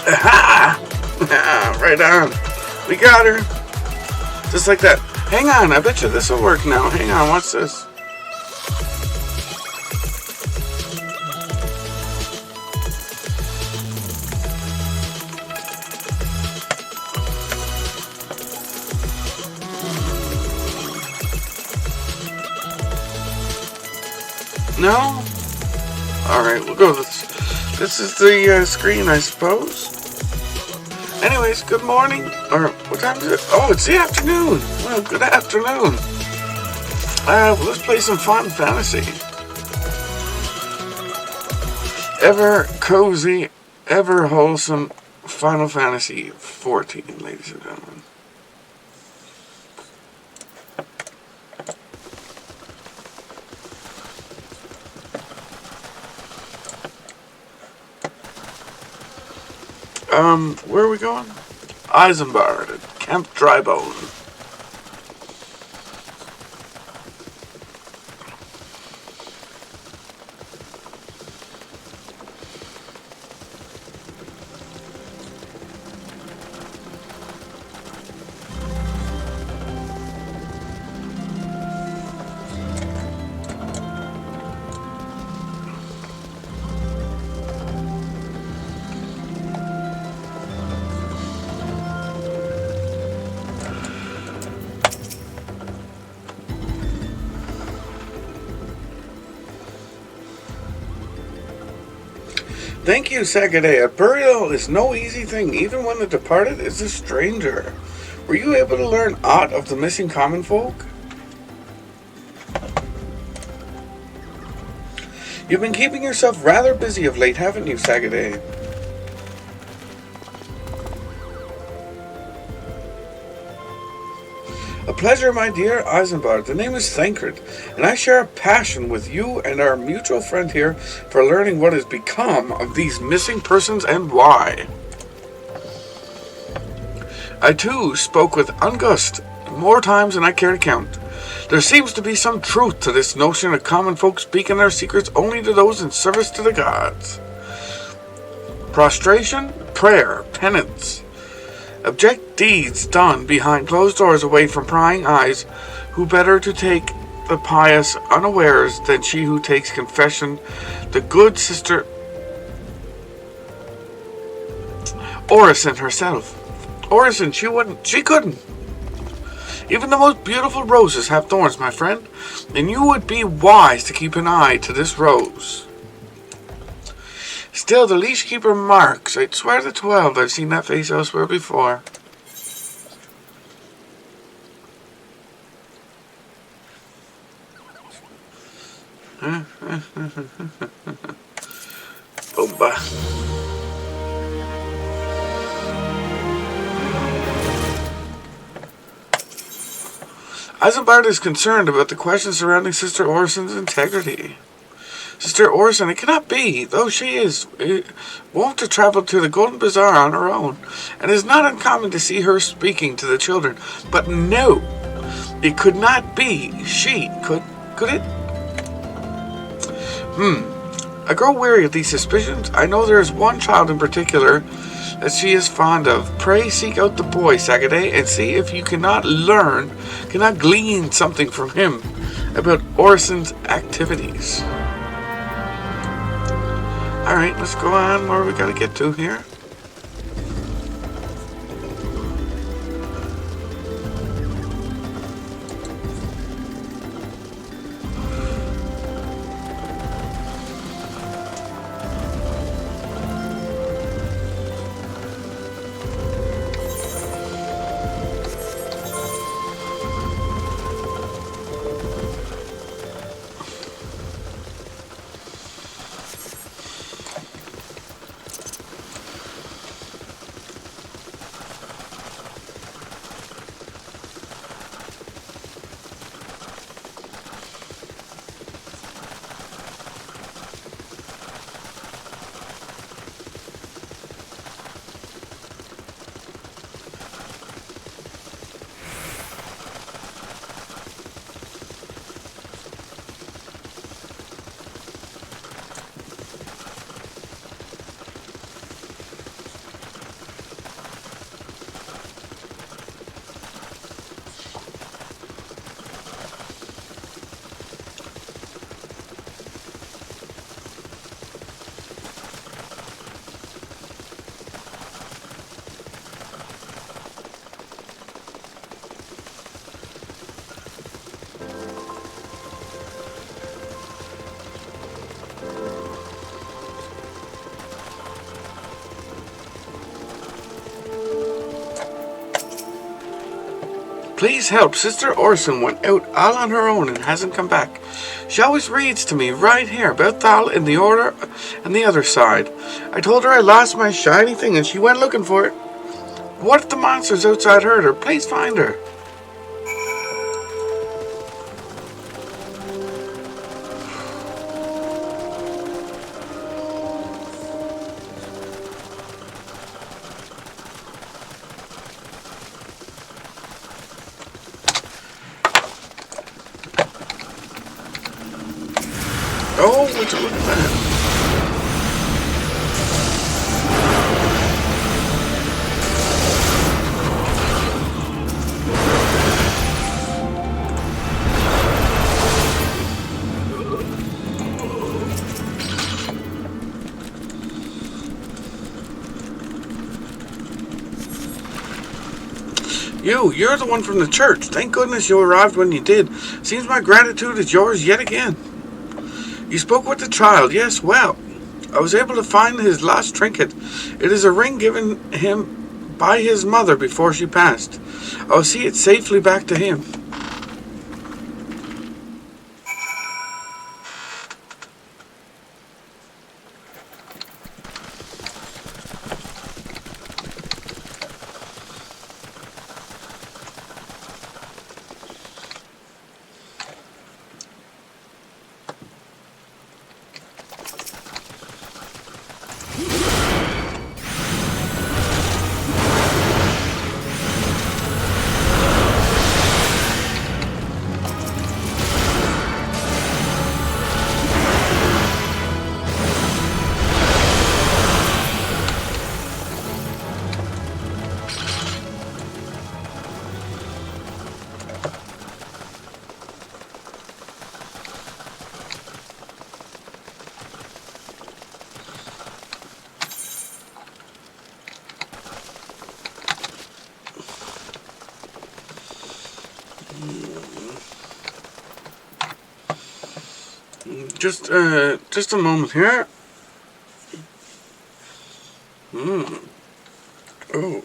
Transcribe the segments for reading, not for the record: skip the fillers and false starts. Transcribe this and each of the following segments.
Aha! Right on. We got her. Just like that. Hang on, I bet you this will work now. Hang on, what's this? No? Alright, we'll go with this. This is the screen, I suppose. Anyways, good morning. Or, what time is it? Oh, it's the afternoon. Well, good afternoon. Let's play some Final Fantasy. Ever cozy, ever wholesome Final Fantasy 14, ladies and gentlemen. Where are we going? Isambard, Camp Drybone. Thank you, Sagade. A burial is no easy thing, even when the departed is a stranger. Were you able to learn aught of the missing common folk? You've been keeping yourself rather busy of late, haven't you, Sagade? A pleasure, my dear Isambard. The name is Thancred, and I share a passion with you and our mutual friend here for learning what has become of these missing persons and why. I too spoke with Ungust more times than I care to count. There seems to be some truth to this notion of common folk speaking their secrets only to those in service to the gods. Prostration, prayer, penance. Abject deeds done behind closed doors away from prying eyes, who better to take the pious unawares than she who takes confession, the good sister Orison herself. Orison, she couldn't. Even the most beautiful roses have thorns, my friend, and you would be wise to keep an eye to this rose. Still, the leash keeper Marks, I'd swear to 12 I've seen that face elsewhere before. Boomba. Isambard is concerned about the questions surrounding Sister Orison's integrity. Sister Orison, it cannot be, though she is wont to travel to the Golden Bazaar on her own, and it is not uncommon to see her speaking to the children. But no, it could not be she, could it? I grow weary of these suspicions. I know there is one child in particular that she is fond of. Pray seek out the boy, Sagade, and see if you cannot glean something from him about Orison's activities. Alright, let's go on where we gotta get to here. Please help. Sister Orson went out all on her own and hasn't come back. She always reads to me right here about Thal in the Order and the other side. I told her I lost my shiny thing and she went looking for it. What if the monsters outside heard her? Please find her. Oh, would you look at that? You're the one from the church. Thank goodness you arrived when you did. Seems my gratitude is yours yet again. You spoke with the child, yes, well. I was able to find his lost trinket. It is a ring given him by his mother before she passed. I'll see it safely back to him. Just a moment here. Oh,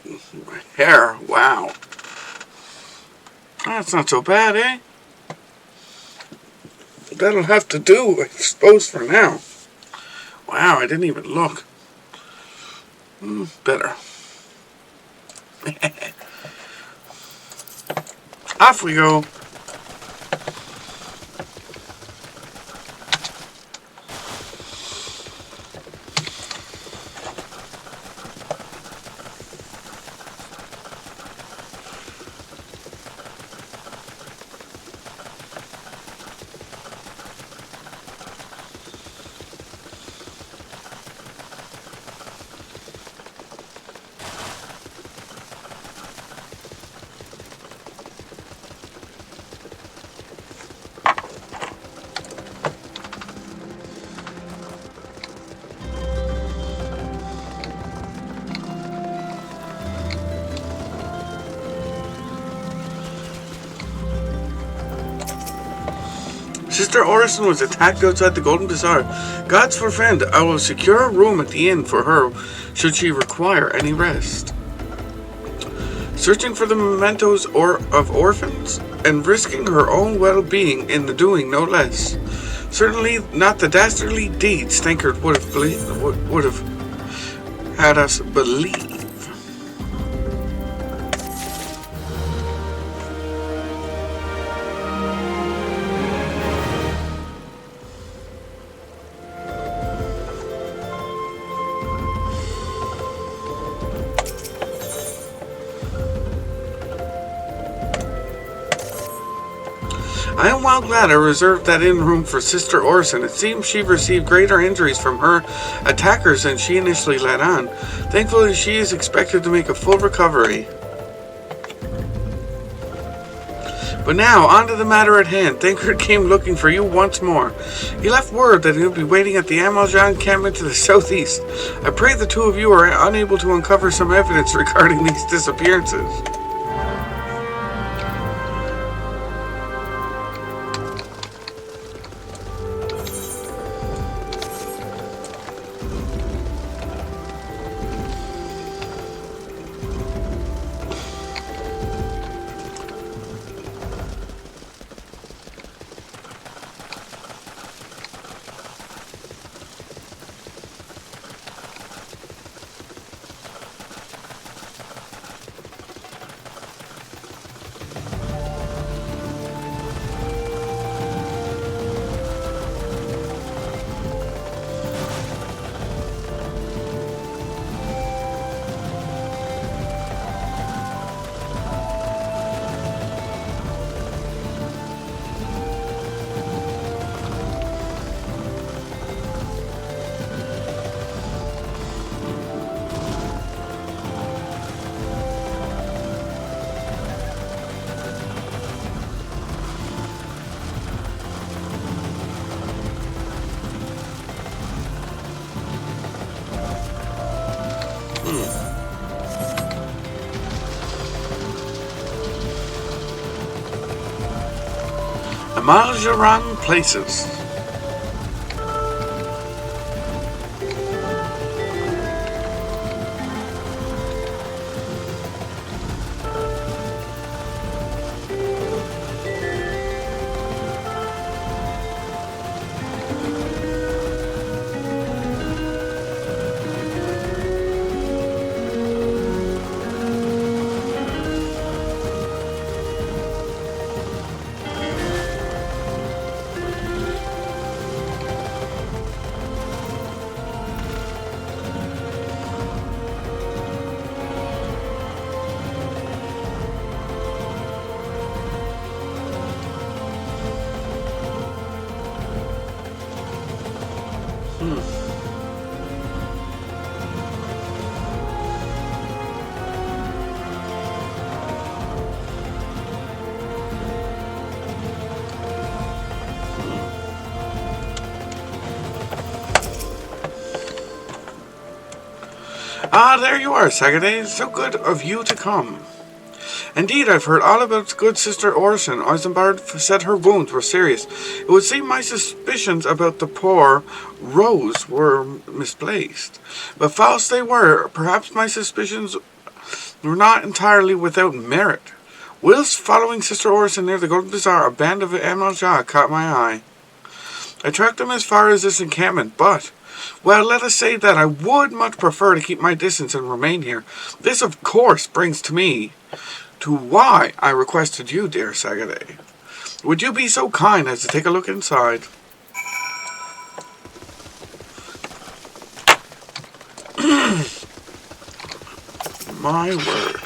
hair. Wow. That's not so bad, eh? That'll have to do, I suppose, for now. Wow, I didn't even look. Better. Off we go. Sister Orson was attacked outside the Golden Bazaar. God's for friend, I will secure a room at the inn for her should she require any rest. Searching for the mementos of orphans and risking her own well-being in the doing, no less. Certainly not the dastardly deeds Stankard would have had us believe. I am well glad I reserved that inn room for Sister Orson. It seems she received greater injuries from her attackers than she initially let on. Thankfully, she is expected to make a full recovery. But now, on to the matter at hand. Stankard came looking for you once more. He left word that he would be waiting at the Amaljan encampment to the southeast. I pray the two of you are unable to uncover some evidence regarding these disappearances. Amajaran places. Ah, there you are, Saturday. So good of you to come. Indeed, I've heard all about good Sister Orson. Eisenbard said her wounds were serious. It would seem my suspicions about the poor Rose were misplaced. But false they were. Perhaps my suspicions were not entirely without merit. Whilst following Sister Orson near the Golden Bazaar, a band of Amalja caught my eye. I tracked them as far as this encampment, but, well, let us say that I would much prefer to keep my distance and remain here. This, of course, brings me to why I requested you, dear Sagade. Would you be so kind as to take a look inside? My word.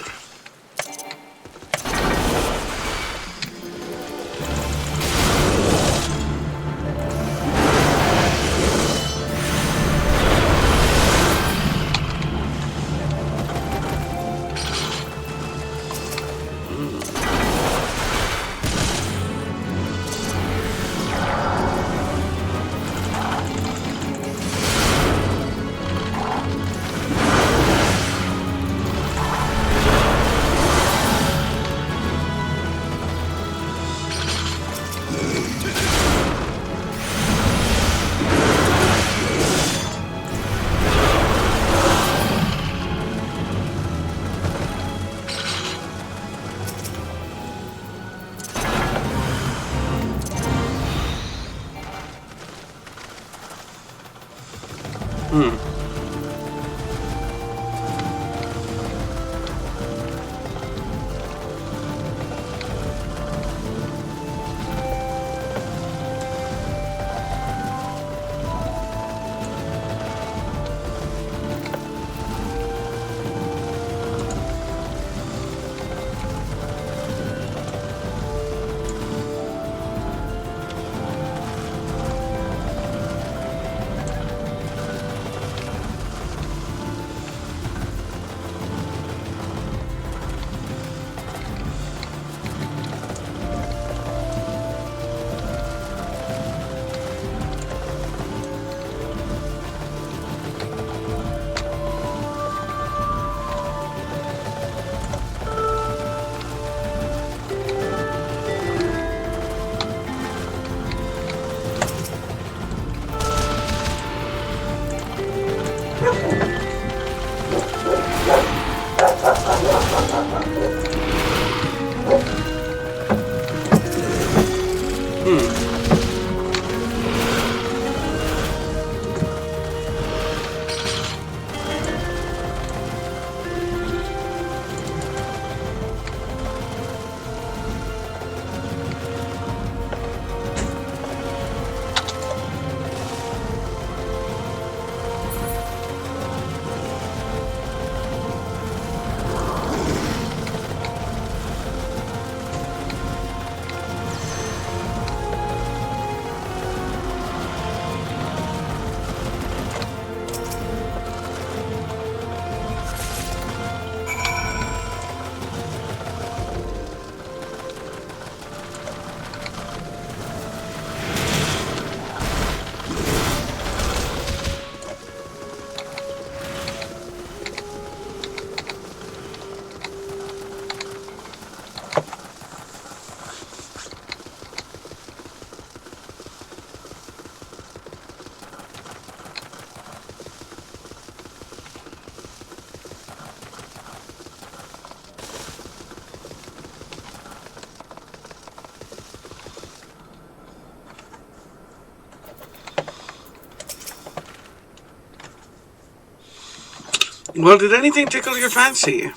Well, did anything tickle your fancy?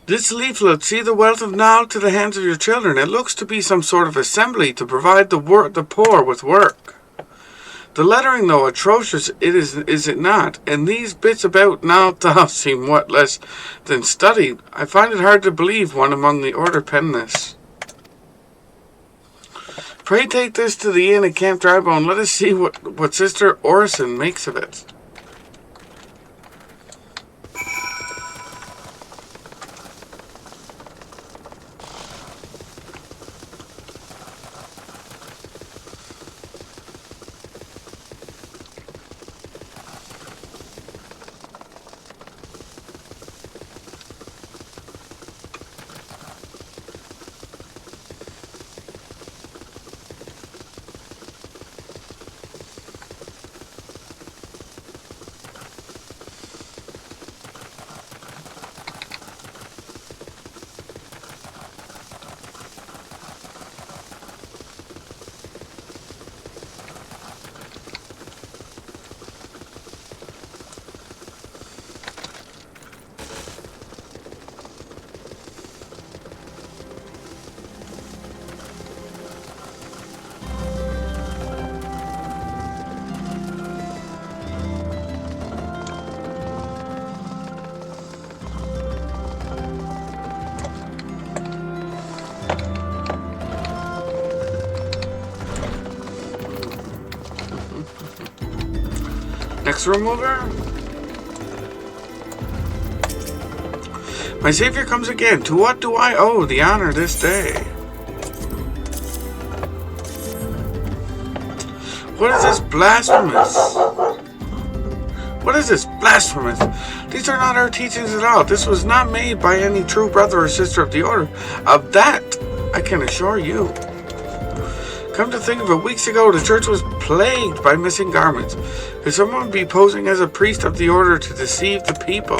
This leaflet, see the wealth of knowledge to the hands of your children. It looks to be some sort of assembly to provide the poor with work. The lettering, though, atrocious is it not? And these bits about now seem what less than studied. I find it hard to believe one among the order penned this. Pray take this to the inn at Camp Drybone. Let us see what Sister Orison makes of it. Next room over. My Savior comes again. To what do I owe the honor this day? What is this blasphemous? What is this blasphemous? These are not our teachings at all. This was not made by any true brother or sister of the order. Of that, I can assure you. Come to think of it, weeks ago the church was plagued by missing garments. Could someone be posing as a priest of the order to deceive the people?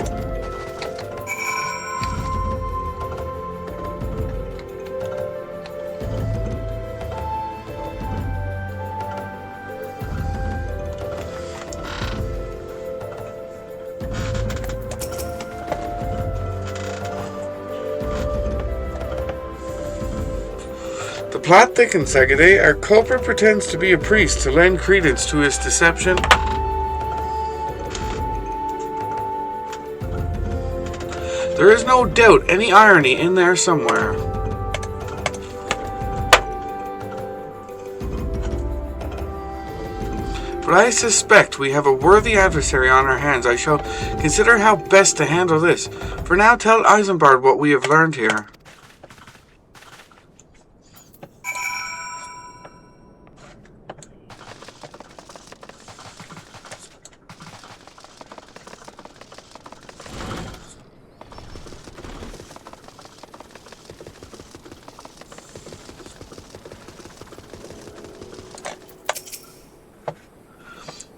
The plot thickens, Sagade. Our culprit pretends to be a priest to lend credence to his deception. There is no doubt any irony in there somewhere. But I suspect we have a worthy adversary on our hands. I shall consider how best to handle this. For now, tell Isambard what we have learned here.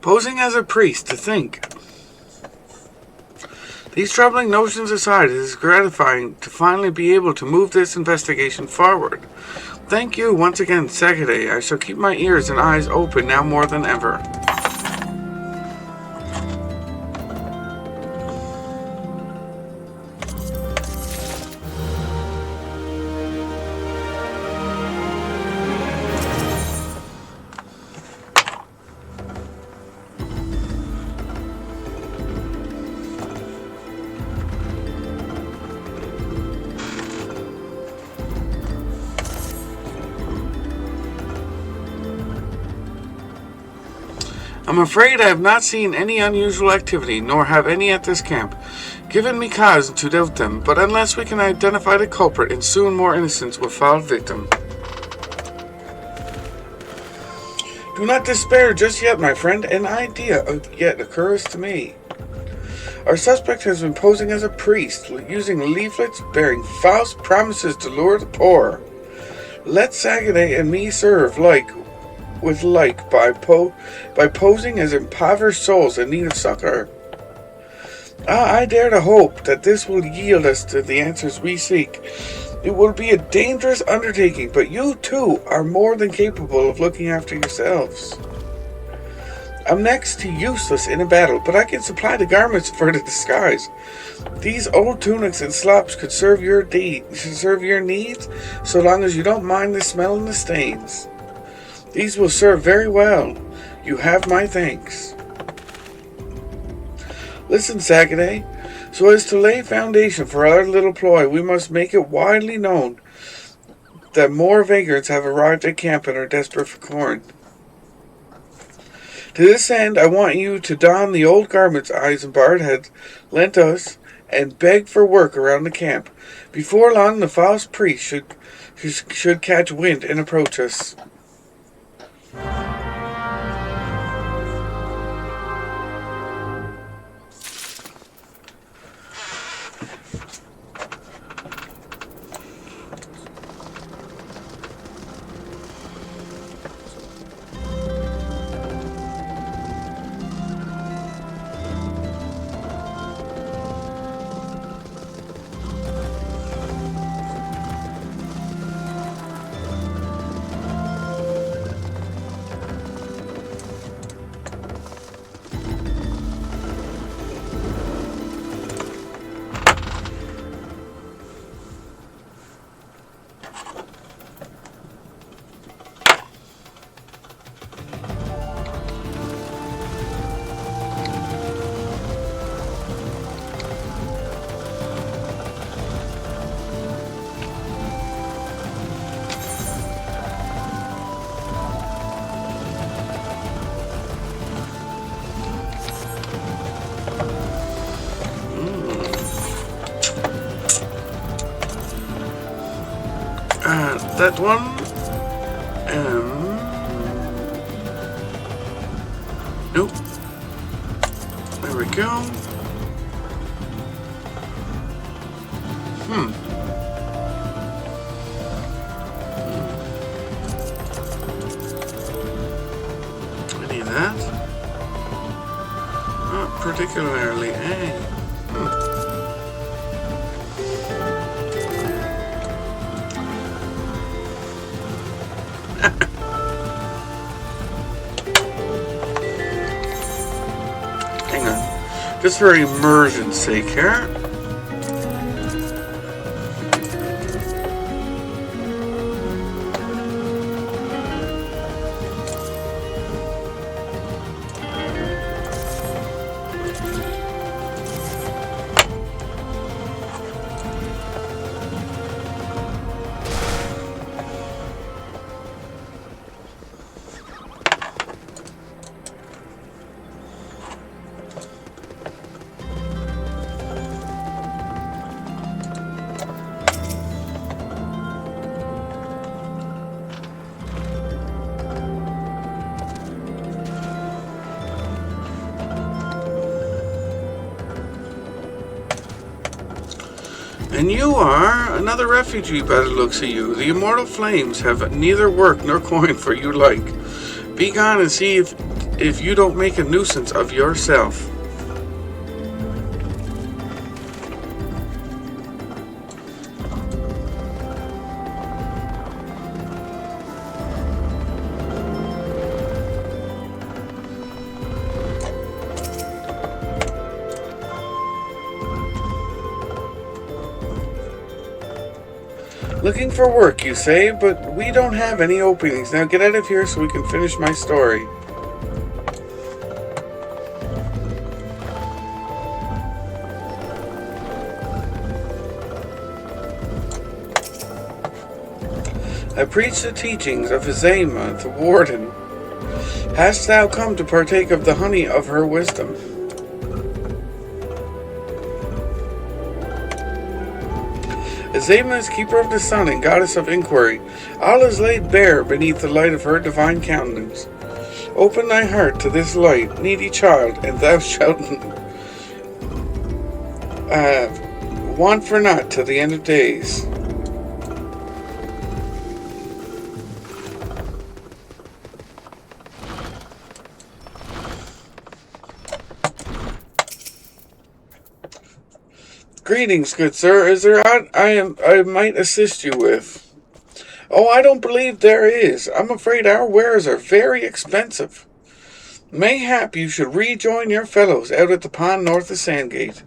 Posing as a priest, to think. These troubling notions aside, it is gratifying to finally be able to move this investigation forward. Thank you once again, Sagade. I shall keep my ears and eyes open now more than ever. I'm afraid I have not seen any unusual activity, nor have any at this camp, given me cause to doubt them, but unless we can identify the culprit, and soon more innocents will fall victim. Do not despair just yet, my friend. An idea yet occurs to me. Our suspect has been posing as a priest, using leaflets bearing false promises to lure the poor. Let Sagade and me serve with like by posing as impoverished souls in need of succor. I dare to hope that this will yield us to the answers we seek. It will be a dangerous undertaking, but you too are more than capable of looking after yourselves. I'm next to useless in a battle, but I can supply the garments for the disguise. These old tunics and slops could serve your needs, so long as you don't mind the smell and the stains. These will serve very well. You have my thanks. Listen, Sagaday. So as to lay foundation for our little ploy, we must make it widely known that more vagrants have arrived at camp and are desperate for corn. To this end, I want you to don the old garments Eisenbart had lent us and beg for work around the camp. Before long, the false priest should catch wind and approach us. That one. Nope. There we go. Any of that? Not particularly, eh? Hang on. Just for immersion's sake here. And you are another refugee by the looks of you. The immortal flames have neither work nor coin for you like. Be gone and see if you don't make a nuisance of yourself. Looking for work, you say, but we don't have any openings. Now get out of here so we can finish my story. I preach the teachings of Azema, the warden. Hast thou come to partake of the honey of her wisdom? Azema is keeper of the sun and goddess of inquiry. All is laid bare beneath the light of her divine countenance. Open thy heart to this light, needy child, and thou shalt want for naught till the end of days. Greetings, good sir. Is there aught I might assist you with? Oh, I don't believe there is. I'm afraid our wares are very expensive. Mayhap you should rejoin your fellows out at the pond north of Sandgate.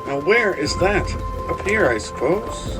Now where is that? Up here, I suppose.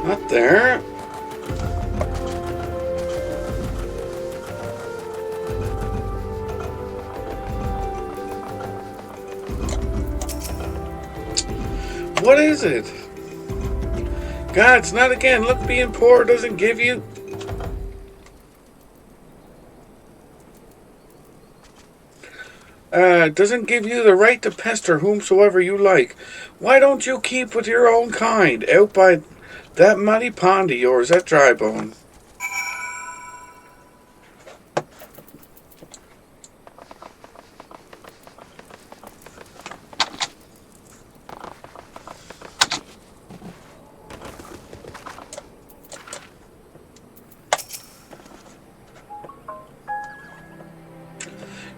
Not there. What is it? God, it's not again. Look, being poor doesn't give you... doesn't give you the right to pester whomsoever you like. Why don't you keep with your own kind out by that muddy pond of yours at Drybone?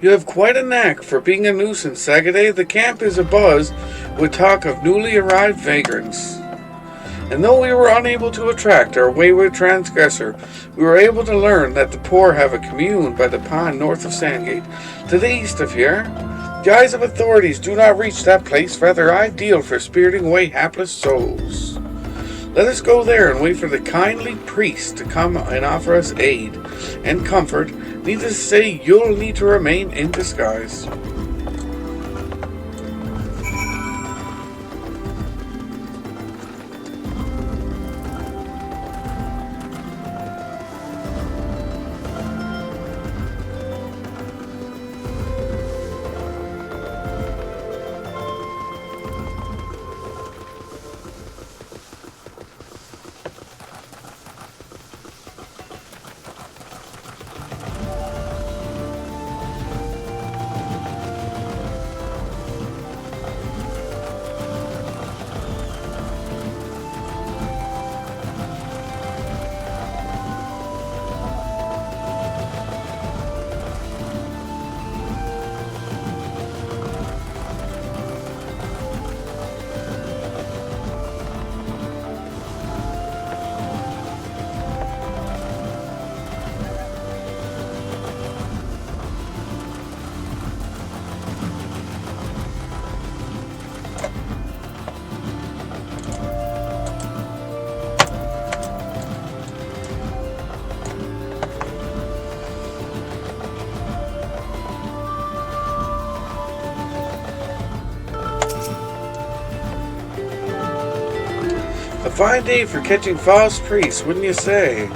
You have quite a knack for being a nuisance, Sagaday. The camp is abuzz with talk of newly arrived vagrants. And though we were unable to attract our wayward transgressor, we were able to learn that the poor have a commune by the pond north of Sandgate, to the east of here. The eyes of authorities do not reach that place, rather ideal for spiriting away hapless souls. Let us go there and wait for the kindly priest to come and offer us aid and comfort. Needless to say, you'll need to remain in disguise. A fine day for catching false priests, wouldn't you say?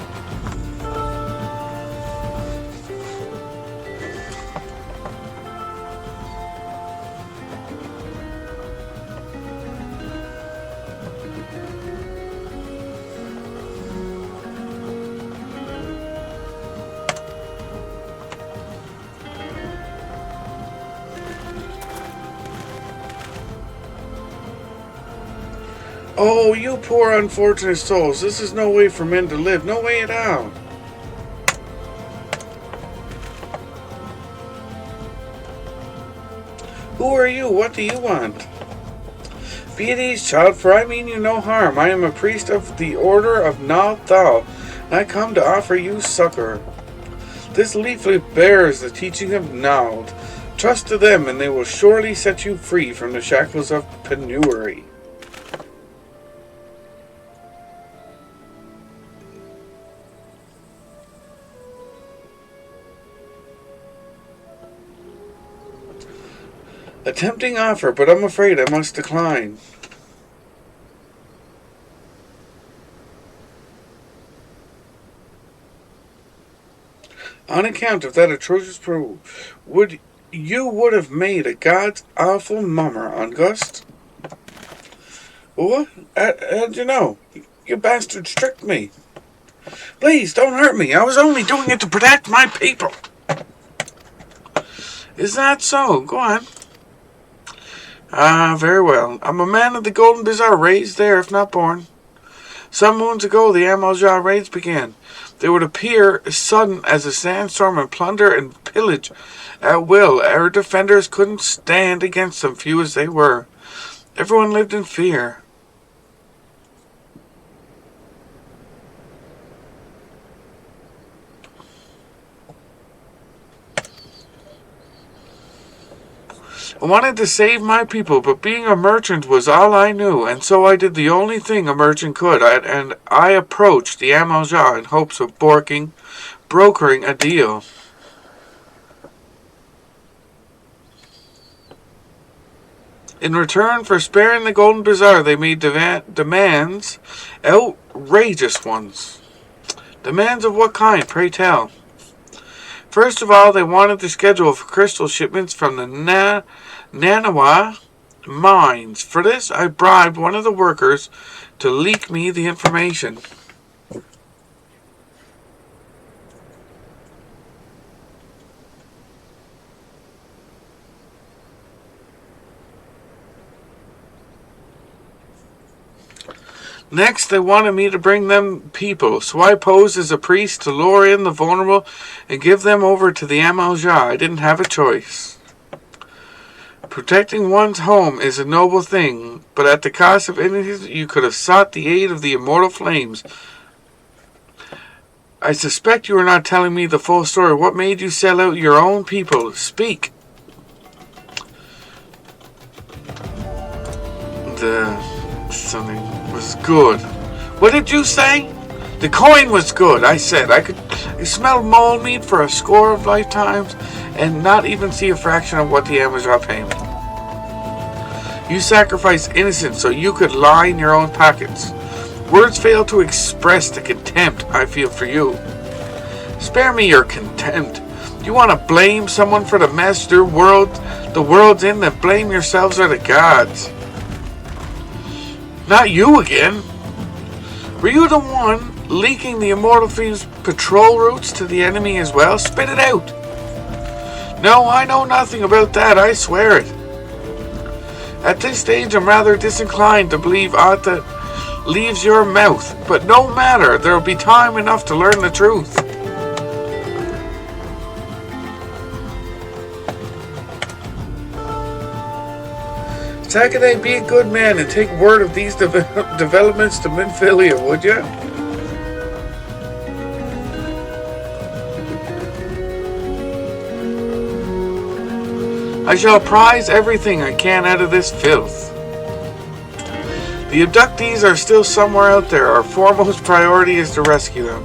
Oh, you poor unfortunate souls. This is no way for men to live. No way at all. Who are you? What do you want? Be at ease, child, for I mean you no harm. I am a priest of the order of Nal Thal, and I come to offer you succor. This leaflet bears the teaching of Nald. Trust to them, and they will surely set you free from the shackles of penury. A tempting offer, but I'm afraid I must decline. On account of that atrocious proof, would have made a god's awful mummer, August? What? How'd you know? You bastards tricked me. Please, don't hurt me. I was only doing it to protect my people. Is that so? Go on. Ah, very well. I'm a man of the Golden Bazaar, raised there, if not born. Some moons ago, the Amalja raids began. They would appear sudden as a sandstorm and plunder and pillage at will. Our defenders couldn't stand against them, few as they were. Everyone lived in fear. I wanted to save my people, but being a merchant was all I knew, and so I did the only thing a merchant could, and I approached the Amalja in hopes of brokering a deal. In return for sparing the Golden Bazaar, they made demands, outrageous ones. Demands of what kind, pray tell? First of all, they wanted the schedule for crystal shipments from the Nanawa mines. For this, I bribed one of the workers to leak me the information. Next, they wanted me to bring them people, so I posed as a priest to lure in the vulnerable and give them over to the Amalja. I didn't have a choice. Protecting one's home is a noble thing, but at the cost of innocence, you could have sought the aid of the immortal flames. I suspect you are not telling me the full story. What made you sell out your own people? Speak. Something was good. What did you say? The coin was good, I said. I smell mole meat for a score of lifetimes and not even see a fraction of what the Amazon pay me. You sacrificed innocence so you could line your own pockets. Words fail to express the contempt I feel for you. Spare me your contempt. You want to blame someone for the mess the world's in, then blame yourselves or the gods. Not you again. Were you the one leaking the Immortal Thieves' patrol routes to the enemy as well? Spit it out. No, I know nothing about that, I swear it. At this stage, I'm rather disinclined to believe aught that leaves your mouth, but no matter, there'll be time enough to learn the truth. Sakaday, be a good man and take word of these developments to Minfilia, would you? I shall prize everything I can out of this filth. The abductees are still somewhere out there. Our foremost priority is to rescue them.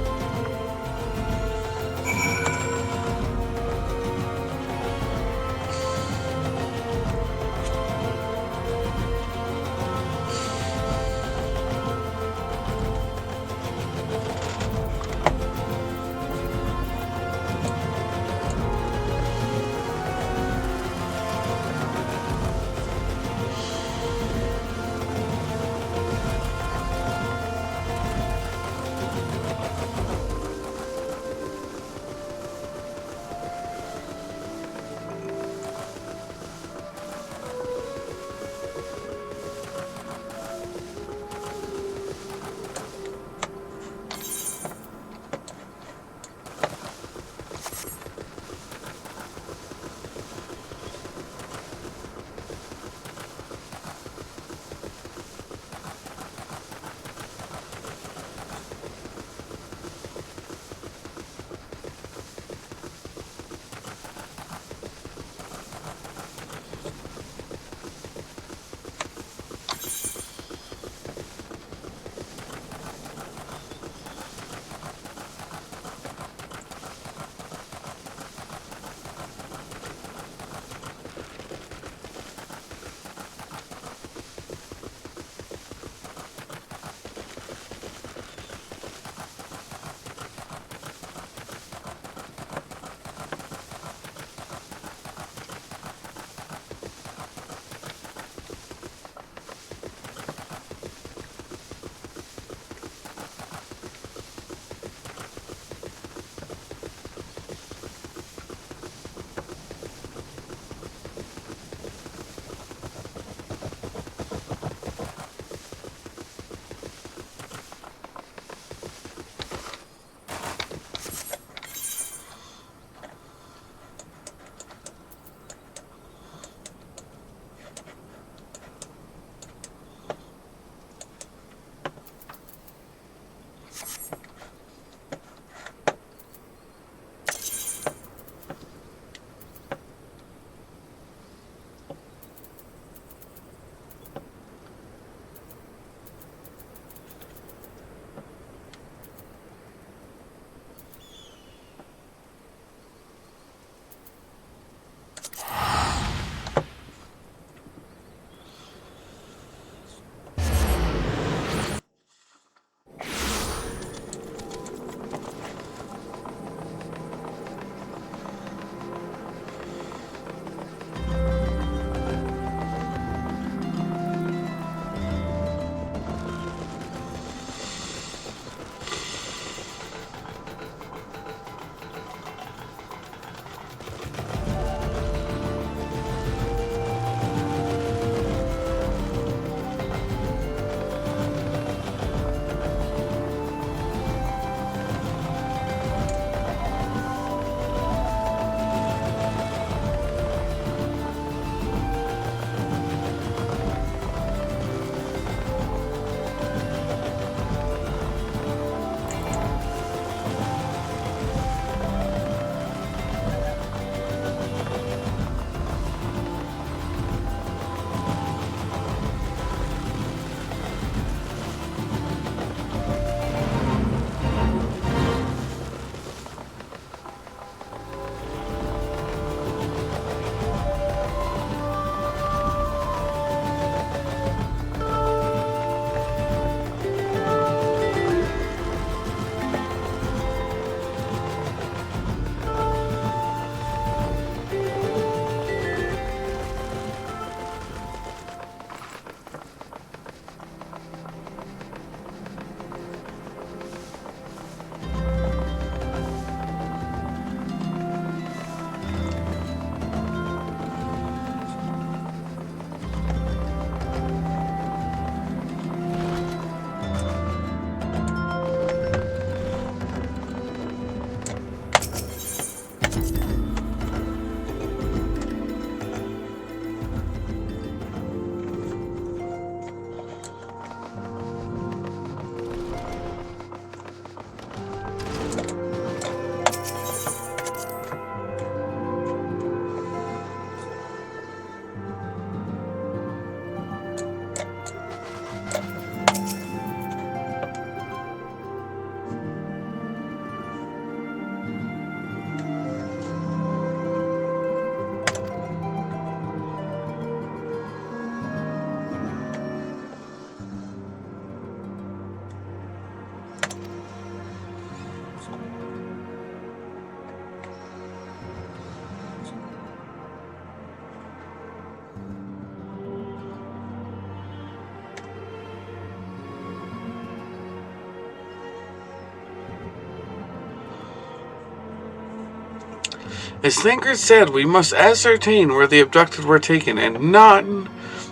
As Thinkers said, we must ascertain where the abducted were taken, and none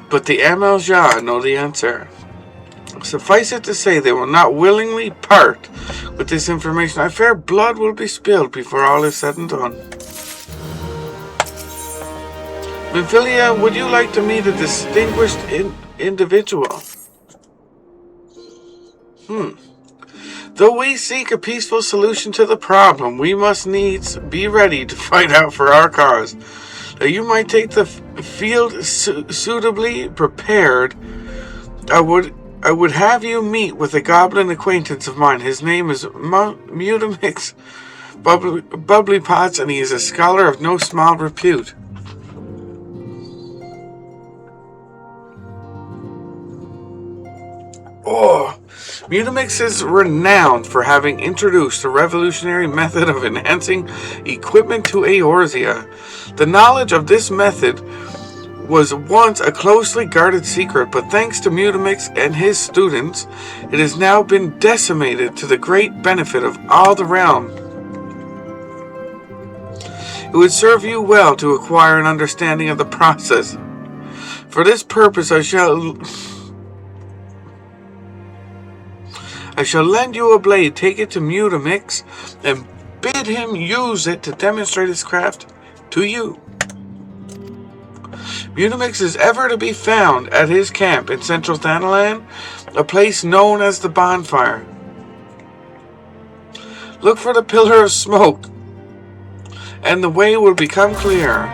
but the MLJ know the answer. Suffice it to say, they will not willingly part with this information. I fear blood will be spilled before all is said and done. Minfilia, would you like to meet a distinguished individual? Though we seek a peaceful solution to the problem, we must needs be ready to fight out for our cause. That you might take the field suitably prepared, I would have you meet with a goblin acquaintance of mine. His name is Mutamix Bubbly Pots, and he is a scholar of no small repute. Mutamix is renowned for having introduced a revolutionary method of enhancing equipment to Eorzea. The knowledge of this method was once a closely guarded secret, but thanks to Mutamix and his students, it has now been decimated to the great benefit of all the realm. It would serve you well to acquire an understanding of the process. For this purpose, I shall lend you a blade. Take it to Mutamix and bid him use it to demonstrate his craft to you. Mutamix is ever to be found at his camp in central Thanalan, a place known as the Bonfire. Look for the pillar of smoke, and the way will become clear.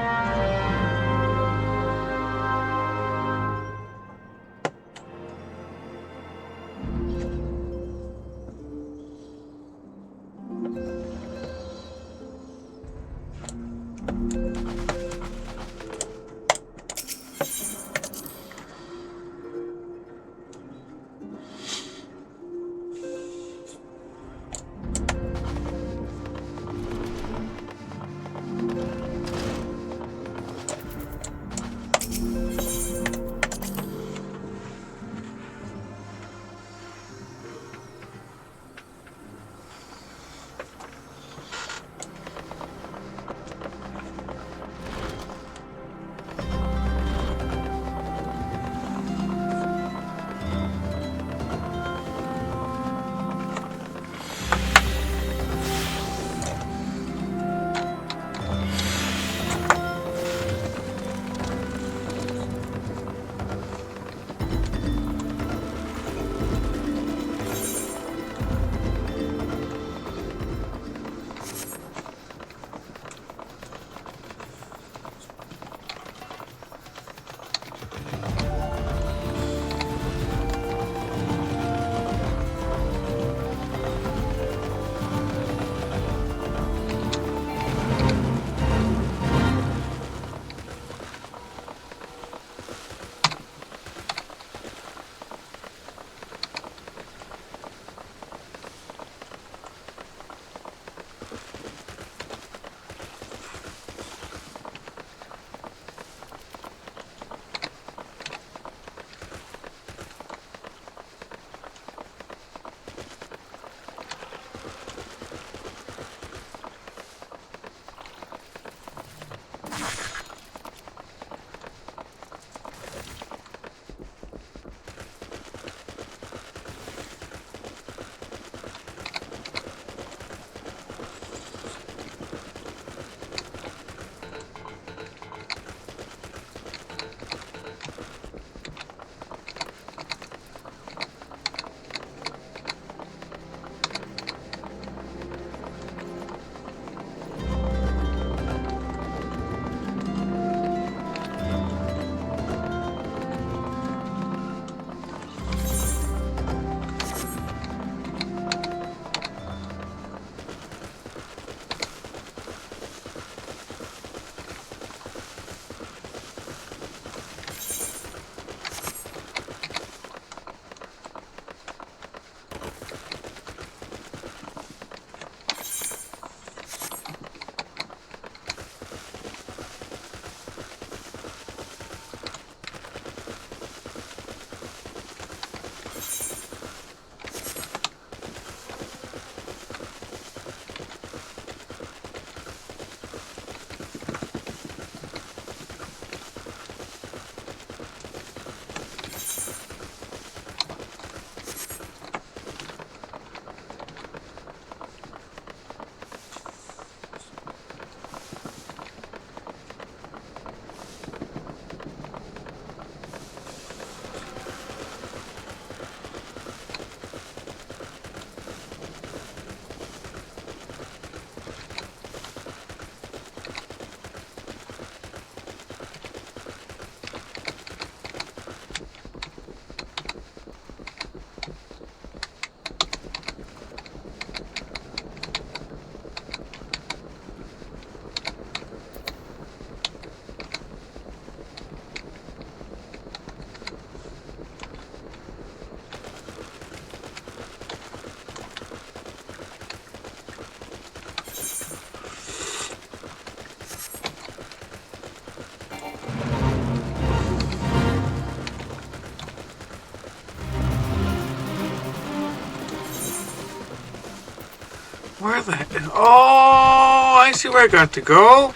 Where the... Oh, I see where I got to go.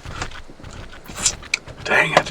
Dang it.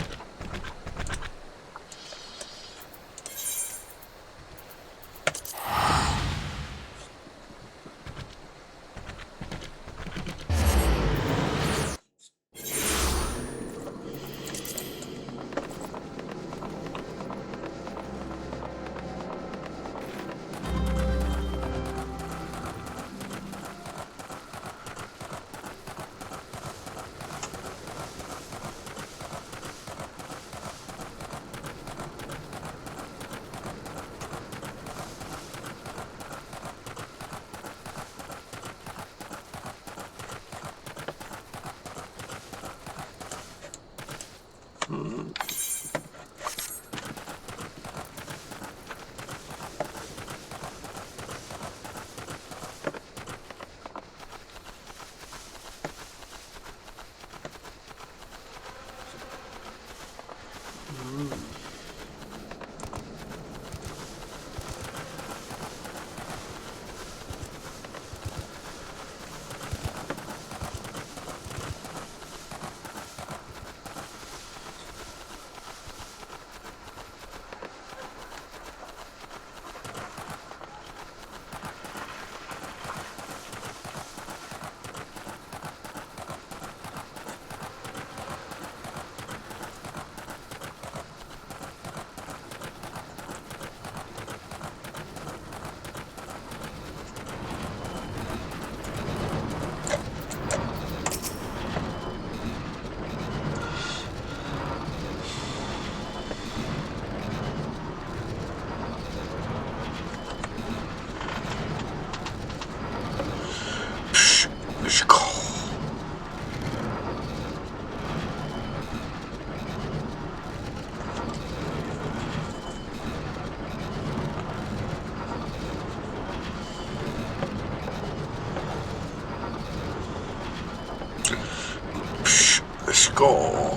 Skull.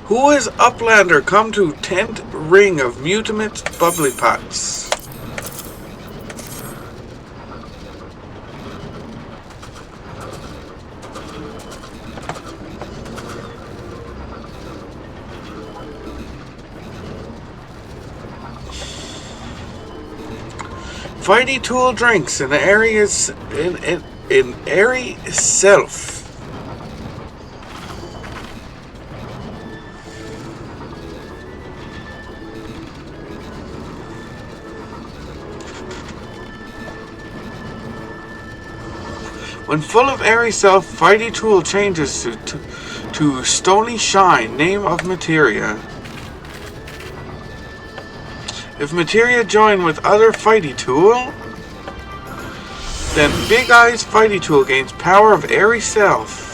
Who is Uplander come to 10th ring of Mutimate Bubbly Pots? Fighty Tool drinks in areas in airy self. When full of airy self, Fighty Tool changes to Stony Shine, name of materia. If materia join with other Fighty Tool, then Big Eye's Fighty Tool gains power of airy self.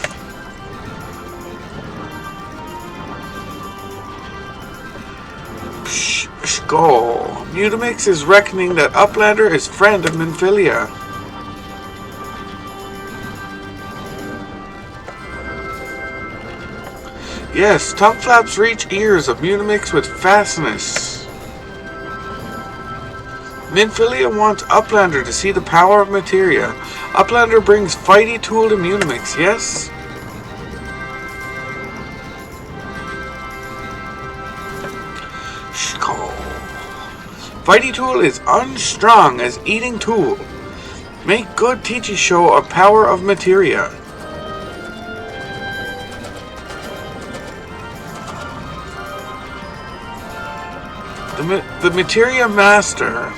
Skull. Mutamix is reckoning that Uplander is friend of Minfilia. Yes, tongue flaps reach ears of Mutamix with fastness. Minfilia wants Uplander to see the power of materia. Uplander brings Fighty Tool to Mutamix, yes? Skull. Fighty Tool is unstrung as eating tool. Make good Teachy show a power of materia. The materia master.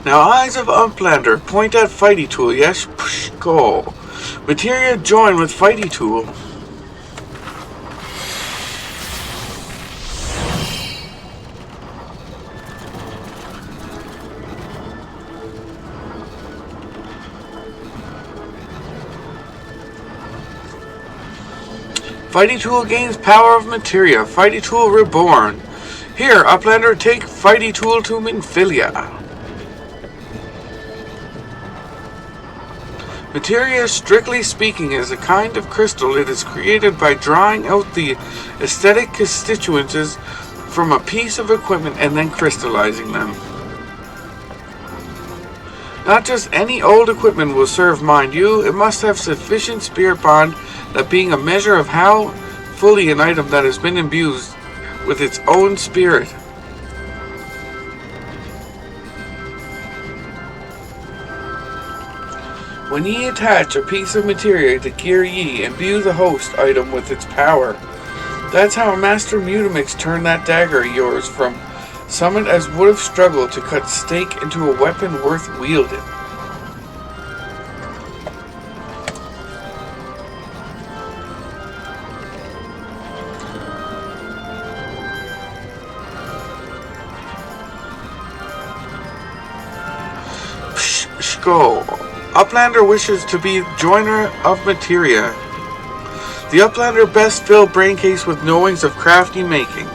Now eyes of Uplander point at Fighty Tool, yes? Go. Materia join with Fighty Tool. Fighty Tool gains power of materia. Fighty Tool reborn. Here, Uplander, take Fighty Tool to Minfilia. Materia, strictly speaking, is a kind of crystal. It is created by drawing out the aesthetic constituents from a piece of equipment and then crystallizing them. Not just any old equipment will serve, mind you. It must have sufficient spirit bond, that being a measure of how fully an item that has been imbued with its own spirit. When ye attach a piece of materia to gear ye, imbue the host item with its power. That's how Master Mutamix turned that dagger of yours from summon as would have struggled to cut stake into a weapon worth wielding. Go. Uplander wishes to be joiner of materia. The Uplander best fill brain case with knowings of crafty making.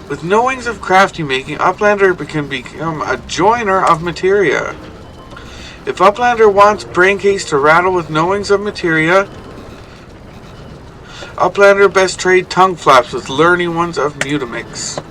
With knowings of crafty making, Uplander can become a joiner of materia. If Uplander wants brain case to rattle with knowings of materia, Uplander best trade tongue flaps with learning ones of Mutamix.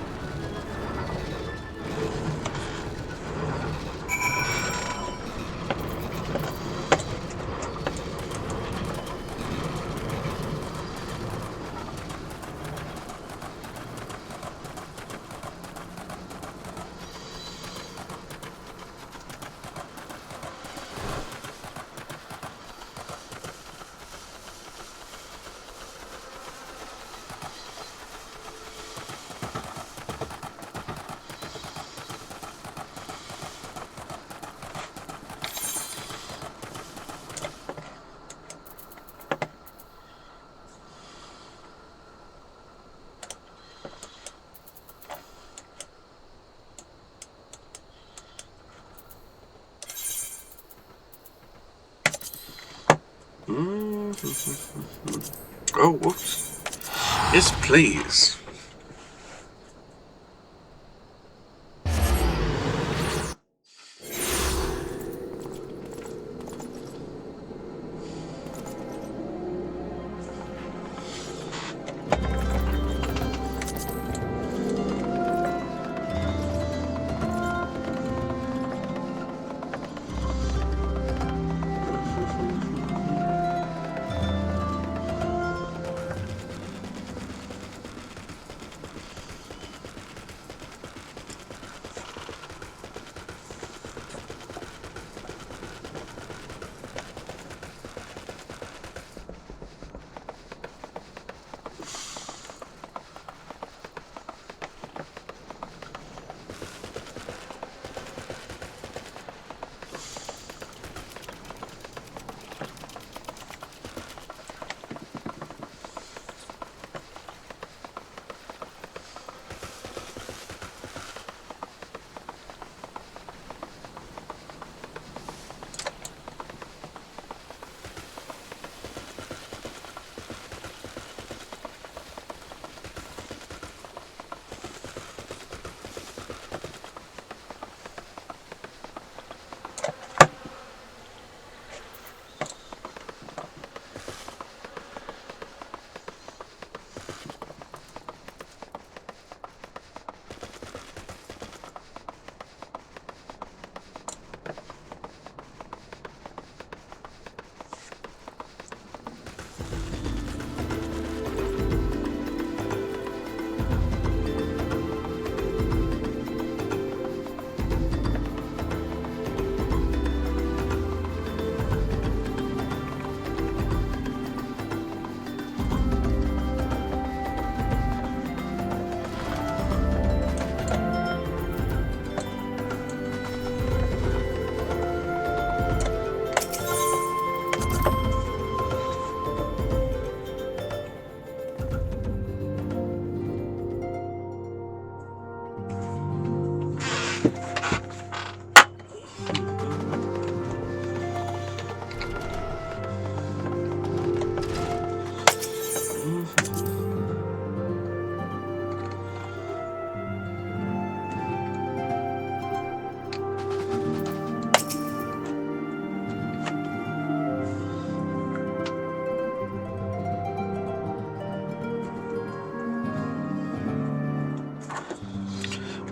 Oh, whoops. Yes, please.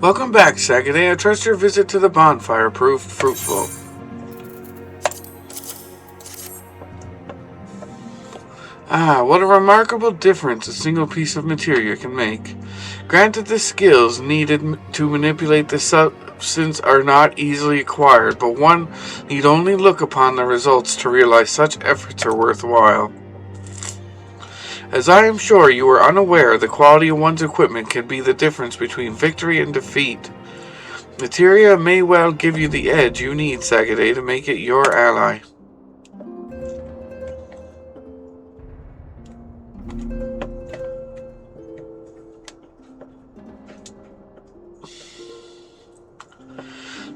Welcome back, Sagaday. I trust your visit to the bonfire proved fruitful. Ah, what a remarkable difference a single piece of material can make. Granted, the skills needed to manipulate the substance are not easily acquired, but one need only look upon the results to realize such efforts are worthwhile. As I am sure you are unaware, the quality of one's equipment can be the difference between victory and defeat. Materia may well give you the edge you need, Sagaday, to make it your ally.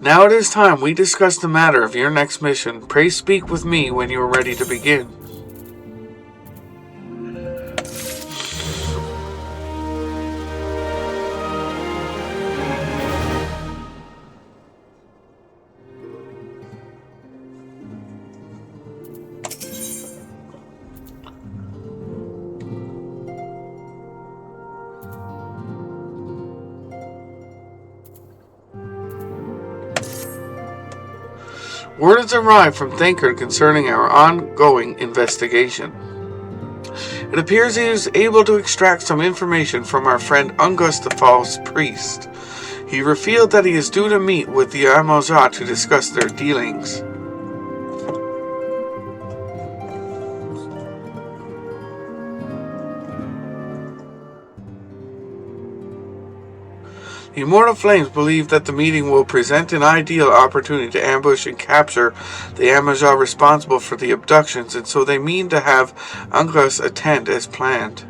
Now it is time we discuss the matter of your next mission. Pray speak with me when you are ready to begin. Word has arrived from Thancred concerning our ongoing investigation. It appears he is able to extract some information from our friend Ungus the False Priest. He revealed that he is due to meet with the Amazat to discuss their dealings. The Immortal Flames believe that the meeting will present an ideal opportunity to ambush and capture the Amazon responsible for the abductions, and so they mean to have Angus attend as planned.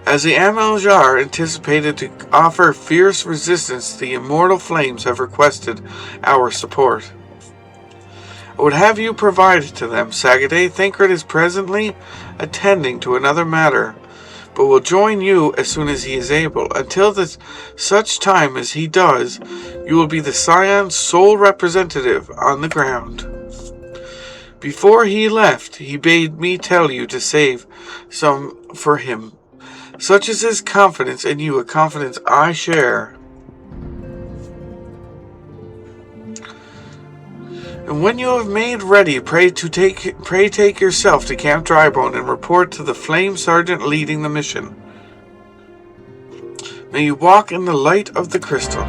As the Amaljar anticipated to offer fierce resistance, the Immortal Flames have requested our support. I would have you provided to them, Sagaday. Thancred is presently attending to another matter, but will join you as soon as he is able. Until such time as he does, you will be the Scion's sole representative on the ground. Before he left, he bade me tell you to save some for him. Such is his confidence in you, a confidence I share. And when you have made ready, pray take yourself to Camp Drybone and report to the Flame Sergeant leading the mission. May you walk in the light of the crystal.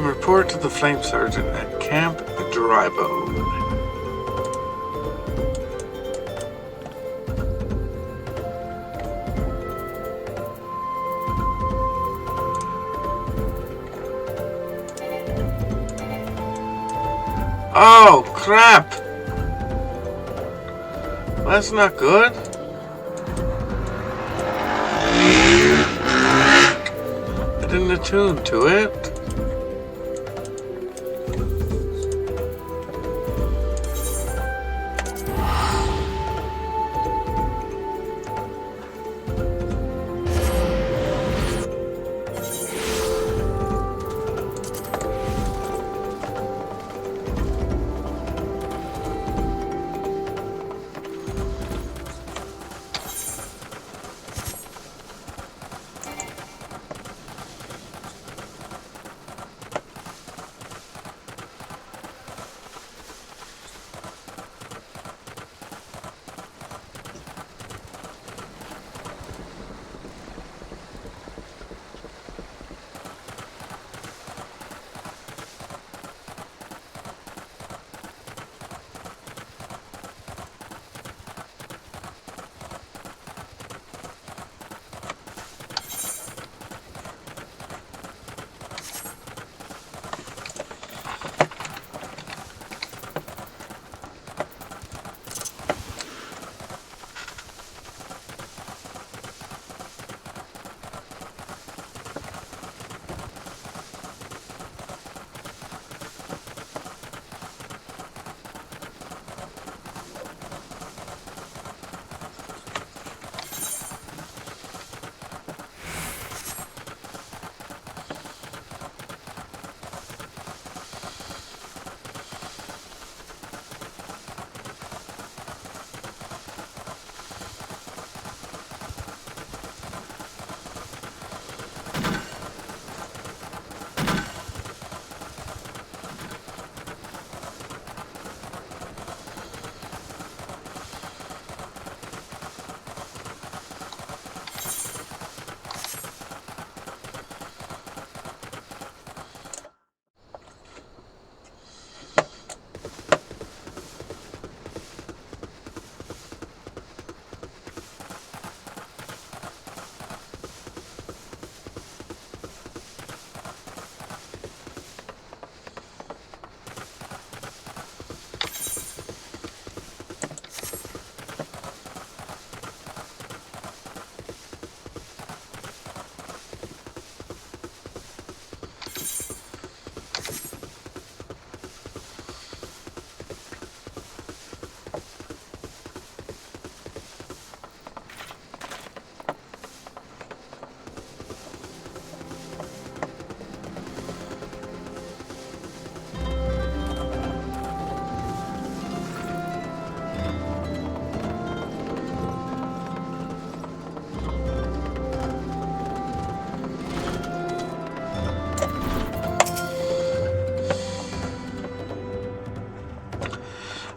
Report to the Flame Sergeant at Camp Drybone. Oh, crap! That's not good. I didn't attune to it.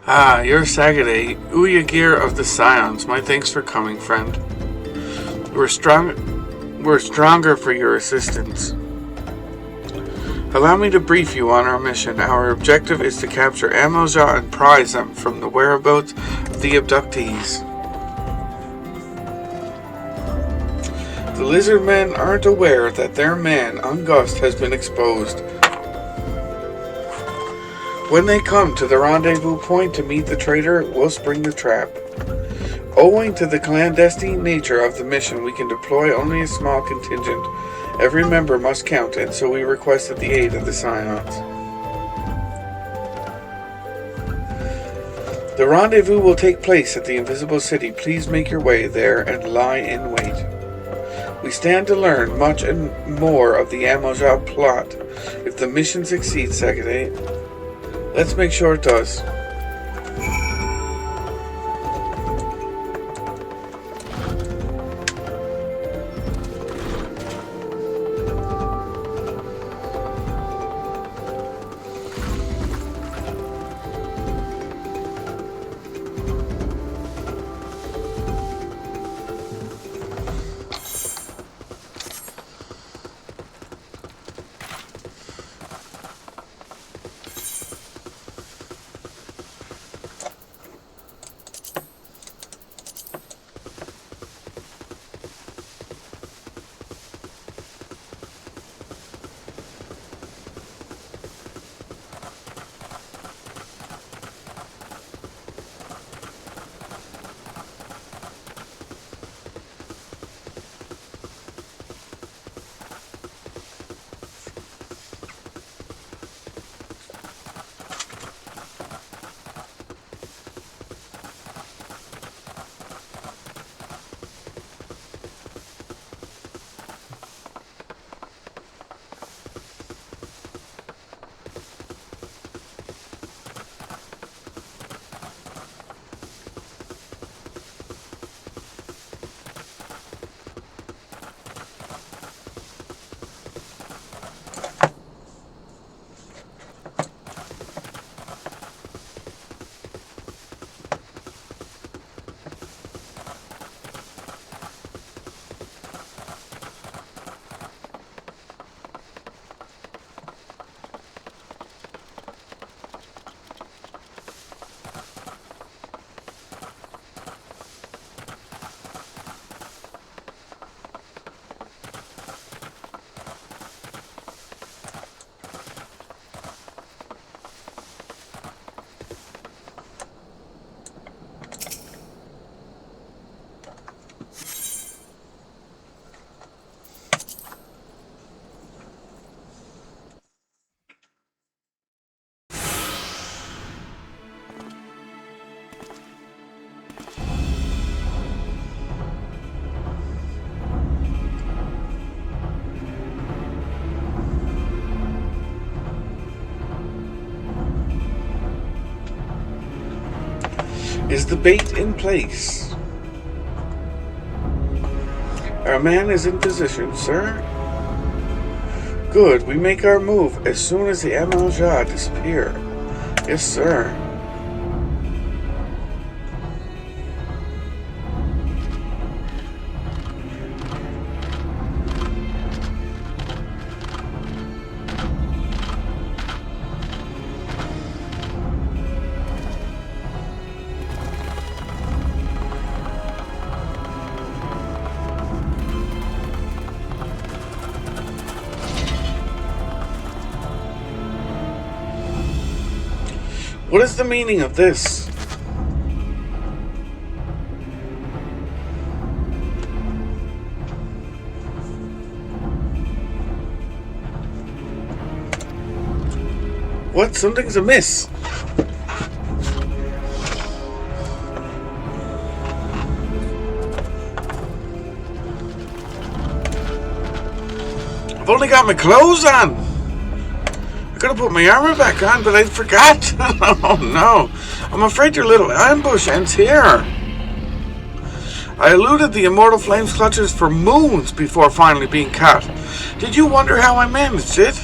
Ah, you're Sagade, Uyagir of the Scions. My thanks for coming, friend. We're stronger for your assistance. Allow me to brief you on our mission. Our objective is to capture Amoja and prize them from the whereabouts of the abductees. The lizard men aren't aware that their man, Ungust, has been exposed. When they come to the rendezvous point to meet the traitor, we'll spring the trap. Owing to the clandestine nature of the mission, we can deploy only a small contingent. Every member must count, and so we requested the aid of the Scions. The rendezvous will take place at the Invisible City. Please make your way there and lie in wait. We stand to learn much and more of the Amoja plot. If the mission succeeds, Sagade, let's make sure it does. Is the bait in place? Our man is in position, sir. Good, we make our move as soon as the Amoja disappear. Yes, sir. What is the meaning of this? What? Something's amiss. I've only got my clothes on. I could have put my armor back on, but I forgot. Oh no. I'm afraid your little ambush ends here. I eluded the immortal flames clutches for moons before finally being caught. Did you wonder how I managed it?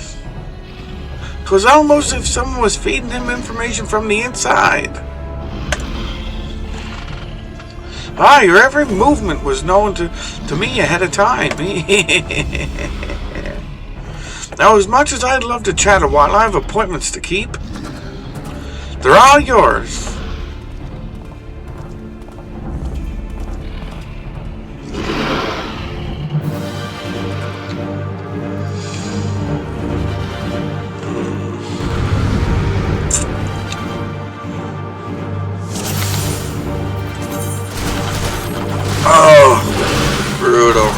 'Twas almost as if someone was feeding him information from the inside. Ah, your every movement was known to me ahead of time. Now, as much as I'd love to chat a while, I have appointments to keep. They're all yours. Oh, brutal.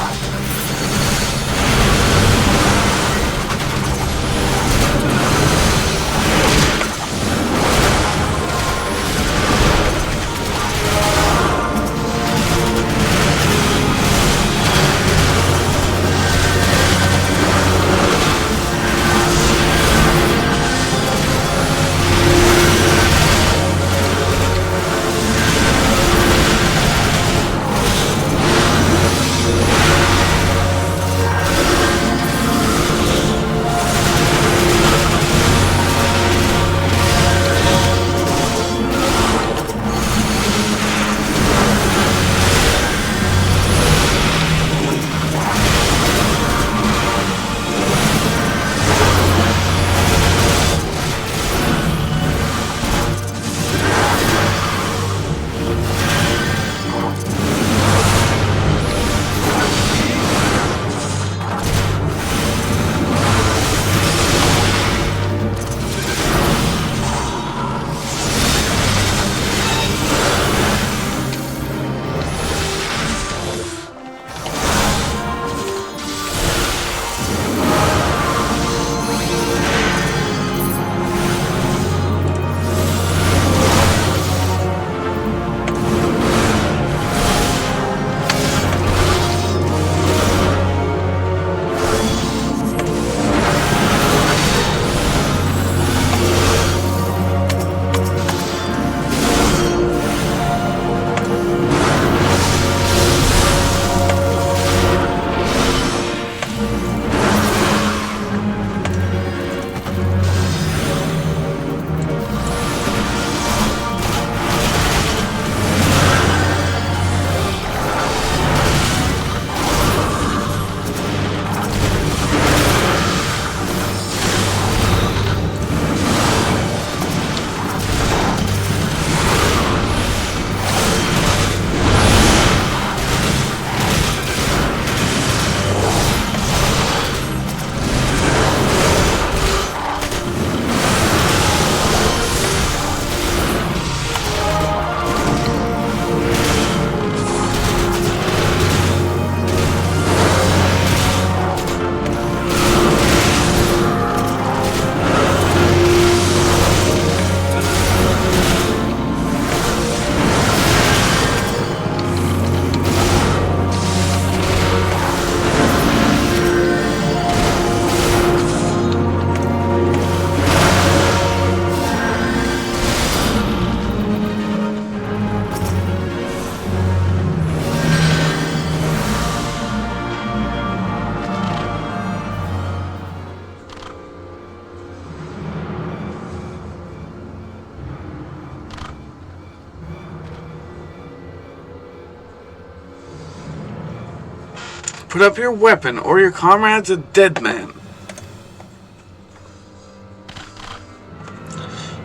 Put up your weapon, or your comrade's a dead man.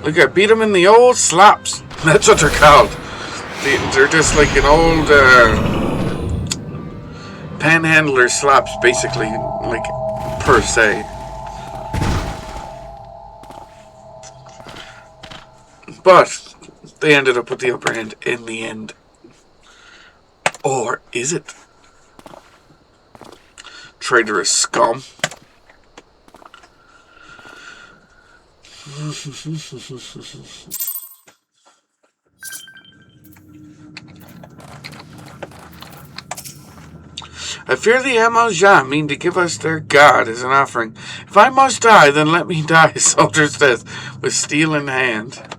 Look, I beat him in the old slaps. That's what they're called. They're just like an old panhandler slaps, basically, like, per se. But they ended up with the upper hand in the end. Or is it? Traitorous scum. I fear the Amazon mean to give us their god as an offering. If I must die, then let me die, soldier's death, with steel in hand.